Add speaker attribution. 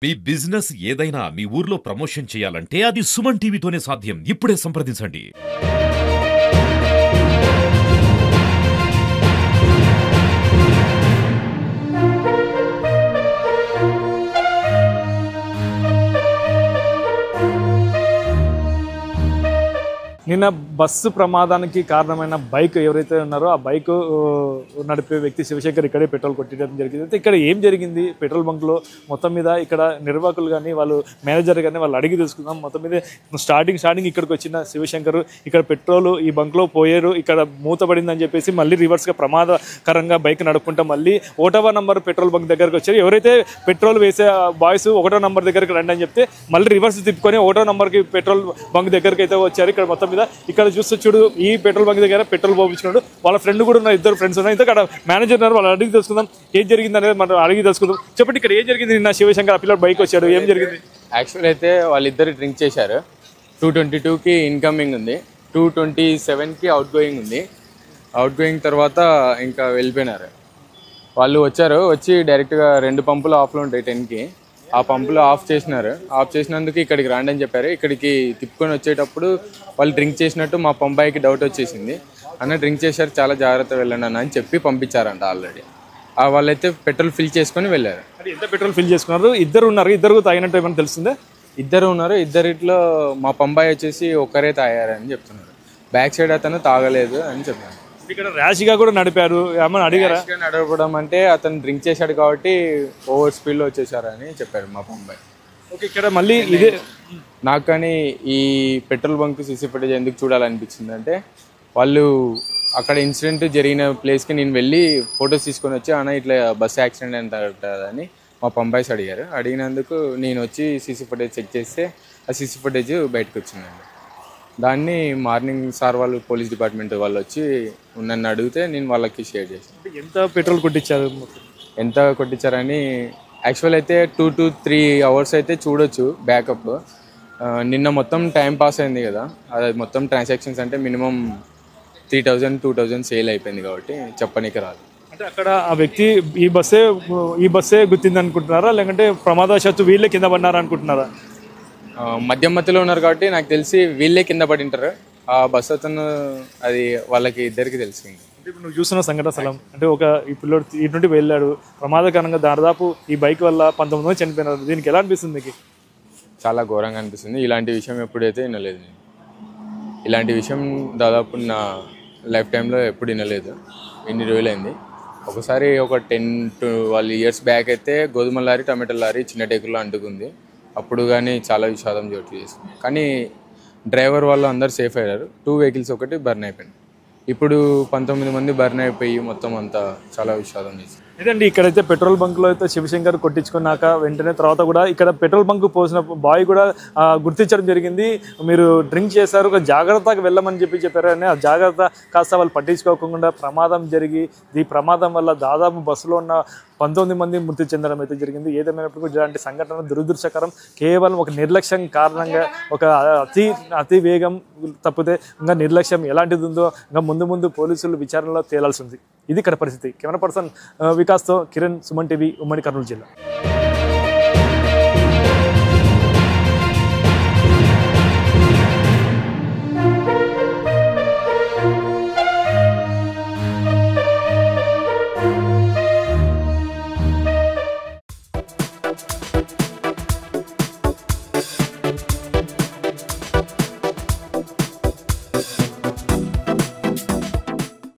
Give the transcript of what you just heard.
Speaker 1: మీ business ఏదైనా మీ ఊర్లో promotion చేయాలంటే అది సుమన్ టీవీతోనే సాధ్యం. ఇప్పుడే సంప్రదించండి.
Speaker 2: నిన్న బస్సు ప్రమాదానికి కారణమైన బైక్ ఎవరైతే ఉన్నారో ఆ బైక్ నడిపే వ్యక్తి శివశంకర్ ఇక్కడే పెట్రోల్ కొట్టడం జరిగింది. అయితే ఇక్కడ ఏం జరిగింది పెట్రోల్ బంక్లో మొత్తం మీద ఇక్కడ నిర్వాహకులు కానీ వాళ్ళు మేనేజర్ కానీ వాళ్ళు అడిగి తెలుసుకుందాం. మొత్తం మీద స్టార్టింగ్ ఇక్కడికి వచ్చిన శివశంకర్ ఇక్కడ పెట్రోల్ ఈ బంక్లో పోయారు, ఇక్కడ మూతపడిందని చెప్పేసి మళ్ళీ రివర్స్గా ప్రమాదకరంగా బైక్ నడుపుకుంటా మళ్ళీ 1వ నంబర్ పెట్రోల్ బంక్ దగ్గరకు వచ్చారు. ఎవరైతే పెట్రోల్ వేసే బాయ్స్ 1వ నంబర్ దగ్గరికి రండి అని చెప్తే మళ్ళీ రివర్స్ తిప్పుకొని 1వ నంబర్కి పెట్రోల్ బంక్ దగ్గరికి అయితే వచ్చారు. ఇక్కడ మొత్తం ఇక్కడ చూస్తే చూడు ఈ పెట్రోల్ బంక్ దగ్గర పెట్రోల్ పోయించుకున్నాడు. వాళ్ళ ఫ్రెండ్ కూడా ఉన్నారు, ఇద్దరు ఫ్రెండ్స్ ఉన్నారు. ఇక్కడ మేనేజర్ ఉన్నారు, వాళ్ళు అడిగి తెలుసుకుందాం ఏం జరిగింది అనేది మనం అడిగి తెలుసుకుందాం. చెప్పండి ఇక్కడ ఏం జరిగింది? నిన్న శివశంకర్ ఆ పిల్లలు బైక్ వచ్చాడు, ఏం జరిగింది?
Speaker 3: యాక్చువల్ అయితే వాళ్ళిద్దరు డ్రింక్ చేశారు. 222కి ఇన్కమింగ్ ఉంది, 227కి అవుట్ గోయింగ్ ఉంది. అవుట్ గోయింగ్ తర్వాత ఇంకా వెళ్ళిపోయినారు. వాళ్ళు వచ్చి డైరెక్ట్గా 2 పంపులు ఆఫ్లో ఉంటాయి 10కి. ఆ పంపులు ఆఫ్ చేసినారు. ఆఫ్ చేసినందుకు ఇక్కడికి రాండి అని చెప్పారు. ఇక్కడికి తిప్పుకొని వచ్చేటప్పుడు వాళ్ళు డ్రింక్ చేసినట్టు మా పంపాయికి డౌట్ వచ్చేసింది. అన్న డ్రింక్ చేశారు, చాలా జాగ్రత్త వెళ్ళండి అన్న అని చెప్పి పంపించారంట. ఆల్రెడీ వాళ్ళైతే పెట్రోల్ ఫిల్ చేసుకొని వెళ్ళారు.
Speaker 2: ఎంత పెట్రోల్ ఫిల్ చేసుకున్నారు? ఇద్దరు ఉన్నారు, ఇద్దరు తాగినట్టు ఏమైనా తెలిసిందే?
Speaker 3: ఇద్దరు ఉన్నారు, ఇద్దరిట్లో మా పంబాయి వచ్చేసి ఒక్కరే తాగారని చెప్తున్నారు. బ్యాక్ సైడ్ అతను తాగలేదు అని చెప్పారు.
Speaker 2: ఇక్కడ ర్యాష్గా కూడా నడిపారు, ఏమన్నా అడిగారా?
Speaker 3: నడపడం అంటే అతను డ్రింక్ చేశాడు కాబట్టి ఓవర్ స్పీడ్లో వచ్చేసారని చెప్పారు మా పంబాయి.
Speaker 2: ఓకే, ఇక్కడ మళ్ళీ ఇదే
Speaker 3: నాకు కానీ ఈ పెట్రోల్ బంక్ సీసీ ఫుటేజ్ ఎందుకు చూడాలనిపించింది అంటే వాళ్ళు అక్కడ ఇన్సిడెంట్ జరిగిన ప్లేస్కి నేను వెళ్ళి ఫొటోస్ తీసుకొని వచ్చి అన్న ఇట్లా బస్ యాక్సిడెంట్ అంటారని మా పంబాయిస్ అడిగారు. అడిగినందుకు నేను వచ్చి సీసీ ఫుటేజ్ చెక్ చేస్తే ఆ సీసీ ఫుటేజ్ బయటకు వచ్చిందండి. దాన్ని మార్నింగ్ సార్ వాళ్ళు పోలీస్ డిపార్ట్మెంట్ వాళ్ళు వచ్చి నన్ను అడిగితే నేను వాళ్ళకి షేర్ చేశాను.
Speaker 2: ఎంత పెట్రోల్ కొట్టించారు?
Speaker 3: ఎంత కొట్టించారని యాక్చువల్ అయితే 2 to 3 hours అయితే చూడొచ్చు బ్యాకప్. నిన్న మొత్తం టైం పాస్ అయింది కదా, అది మొత్తం ట్రాన్సాక్షన్స్ అంటే మినిమం 3000-2000 సేల్ అయిపోయింది కాబట్టి చెప్పనీకి రాదు.
Speaker 2: అంటే అక్కడ ఆ వ్యక్తి ఈ బస్సే గుర్తింది అనుకుంటున్నారా, లేకంటే ప్రమాదవశాత్తు వీళ్ళే కింద పడినారా అనుకుంటున్నారా?
Speaker 3: మధ్యలో ఉన్నారు కాబట్టి నాకు తెలిసి వీళ్ళే కింద పడి ఉంటారు. ఆ బస్ అతను అది వాళ్ళకి ఇద్దరికి తెలిసింది.
Speaker 2: ఇప్పుడు నువ్వు చూస్తున్న సంఘటన స్థలం అంటే ఈ పిల్లోడు ఇటు నుండి వెళ్ళాడు, ప్రమాదకరంగా దాదాపు ఈ బైక్ వల్ల 19 మంది చనిపోయినారు. దీనికి ఎలా అనిపిస్తుంది మీకు?
Speaker 3: చాలా ఘోరంగా అనిపిస్తుంది. ఇలాంటి విషయం ఎప్పుడైతే వినలేదు నేను. ఇలాంటి విషయం దాదాపు నా లైఫ్ టైంలో ఎప్పుడు వినలేదు. ఇన్ని రోజులైంది. ఒకసారి ఒక 10-12 years బ్యాక్ అయితే గోధుమ లారీ టమాటో లారీ చిన్న టేకుల్లో అంటుకుంది. అప్పుడు కానీ చాలా విషాదం చోటు చేసింది. కానీ డ్రైవర్ వాళ్ళు అందరు సేఫ్ అయ్యారు. 2 vehicles ఒకటి బర్న్ అయిపోయింది. ఇప్పుడు 19 మంది బర్న్ అయిపోయి మొత్తం అంతా చాలా విషాదం చేసింది.
Speaker 2: లేదండి, ఇక్కడైతే పెట్రోల్ బంక్లో అయితే శివశంకర్ కొట్టించుకున్నాక వెంటనే తర్వాత కూడా ఇక్కడ పెట్రోల్ బంక్ పోసిన బాయ్ కూడా గుర్తించడం జరిగింది. మీరు డ్రింక్ చేశారు, ఒక జాగ్రత్తగా వెళ్ళమని చెప్పారు. అని ఆ జాగ్రత్త కాస్త వాళ్ళు పట్టించుకోకుండా ప్రమాదం జరిగి ఈ ప్రమాదం వల్ల దాదాపు బస్సులో ఉన్న 19 మంది మృతి చెందడం అయితే జరిగింది. ఏదేమైనప్పుడు ఇలాంటి సంఘటన దురదృష్టకరం. కేవలం ఒక నిర్లక్ష్యం కారణంగా ఒక అతి వేగం తప్పితే ఇంకా నిర్లక్ష్యం ఎలాంటిది ఉందో ఇంకా ముందు పోలీసులు విచారణలో తేలాల్సి ఉంది. ఇది ఇక్కడ పరిస్థితి. కెమెరా పర్సన్ వికాస్తో కిరణ్, సుమన్ టీవీ, ఉమ్మడి కర్నూలు జిల్లా.